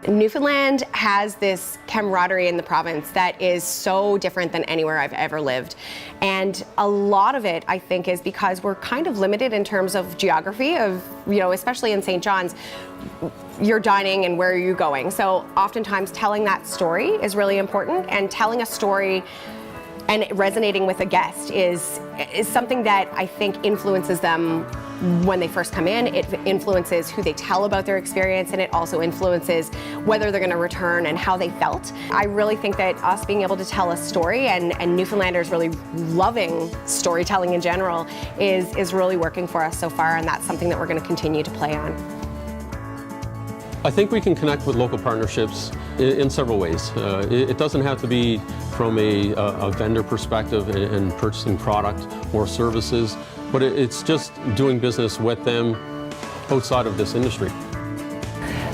Newfoundland has this camaraderie in the province that is so different than anywhere I've ever lived. And a lot of it, I think, is because we're kind of limited in terms of geography of, especially in St. John's, you're dining and where are you going? So oftentimes telling that story is really important, and telling a story and resonating with a guest is something that I think influences them when they first come in. It influences who they tell about their experience, and it also influences whether they're going to return and how they felt. I really think that us being able to tell a story and Newfoundlanders really loving storytelling in general is really working for us so far, and that's something that we're going to continue to play on. I think we can connect with local partnerships in several ways. It doesn't have to be from a vendor perspective and purchasing product or services, but it's just doing business with them outside of this industry.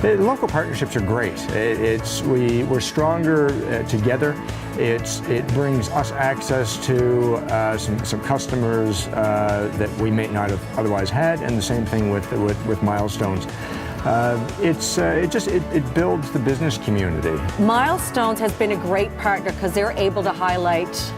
Local partnerships are great. We're stronger together. It brings us access to some customers that we may not have otherwise had, and the same thing with Milestones. It builds the business community. Milestones has been a great partner because they're able to highlight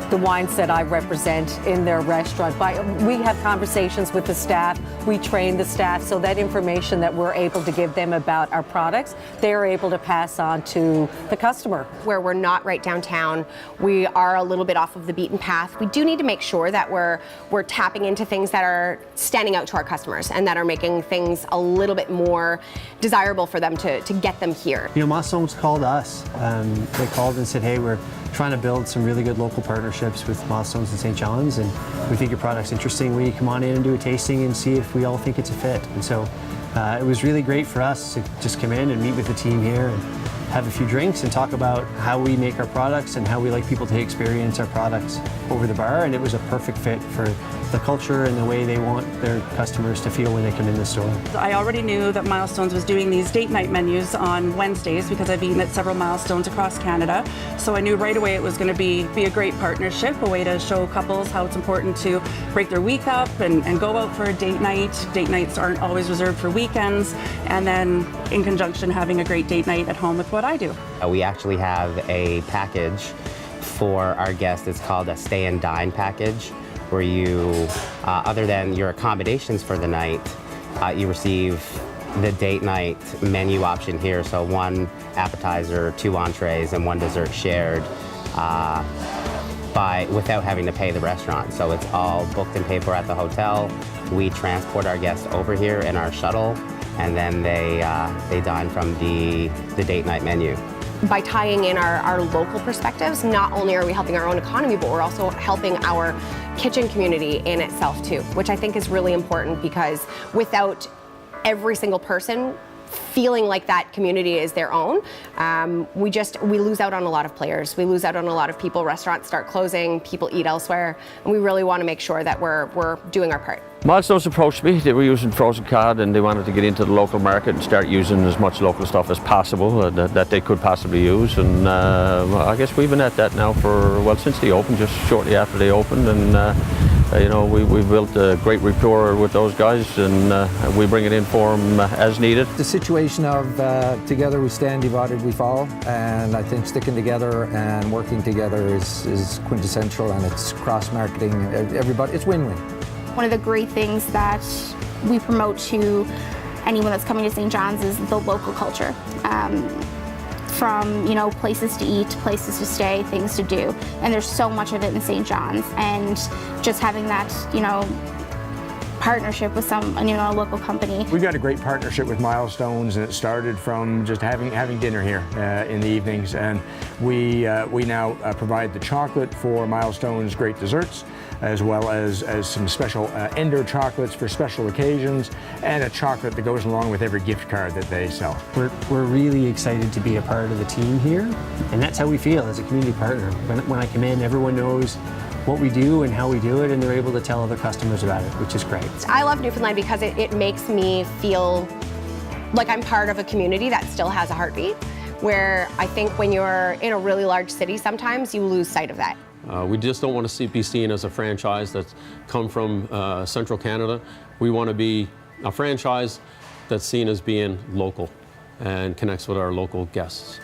the wines that I represent in their restaurant. We have conversations with the staff, we train the staff, so that information that we're able to give them about our products, they're able to pass on to the customer. Where we're not right downtown, we are a little bit off of the beaten path. We do need to make sure that we're tapping into things that are standing out to our customers and that are making things a little bit more desirable for them to get them here. Milestones called us. They called and said, hey, we're trying to build some really good local partnerships with Milestones and St. John's, and we think your product's interesting. Will you come on in and do a tasting and see if we all think it's a fit? And so it was really great for us to just come in and meet with the team here and have a few drinks and talk about how we make our products and how we like people to experience our products over the bar. And it was a perfect fit for the culture and the way they want their customers to feel when they come in the store. I already knew that Milestones was doing these date night menus on Wednesdays because I've eaten at several Milestones across Canada. So I knew right away it was going to be a great partnership, a way to show couples how it's important to break their week up and go out for a date night. Date nights aren't always reserved for weekends, and then in conjunction having a great date night at home with what I do. We actually have a package for our guests. It's called a stay and dine package, where you, other than your accommodations for the night, you receive the date night menu option here. So 1 appetizer, 2 entrees, and 1 dessert shared without having to pay the restaurant. So it's all booked and paid for at the hotel. We transport our guests over here in our shuttle, and then they dine from the date night menu. By tying in our local perspectives, not only are we helping our own economy, but we're also helping our kitchen community in itself too, which I think is really important, because without every single person feeling like that community is their own, we lose out on a lot of players. We lose out on a lot of people. Restaurants start closing, people eat elsewhere, and we really want to make sure that we're doing our part. Milestones approached me. They were using frozen cod, and they wanted to get into the local market and start using as much local stuff as possible that they could possibly use. And I guess we've been at that now since they opened, just shortly after they opened. And we built a great rapport with those guys, and we bring it in for them as needed. The situation of together we stand, divided we fall, and I think sticking together and working together is quintessential, and it's cross-marketing. Everybody, it's win-win. One of the great things that we promote to anyone that's coming to St. John's is the local culture. From places to eat, places to stay, things to do, and there's so much of it in St. John's, and just having that partnership with a local company. We've got a great partnership with Milestones, and it started from just having dinner here in the evenings, and we now provide the chocolate for Milestones great desserts, as well as some special Ender chocolates for special occasions, and a chocolate that goes along with every gift card that they sell. We're really excited to be a part of the team here, and that's how we feel as a community partner. When I come in, everyone knows what we do and how we do it, and they're able to tell other customers about it, which is great. I love Newfoundland because it makes me feel like I'm part of a community that still has a heartbeat, where I think when you're in a really large city, sometimes you lose sight of that. We just don't want to be seen as a franchise that's come from Central Canada. We want to be a franchise that's seen as being local. and connects with our local guests.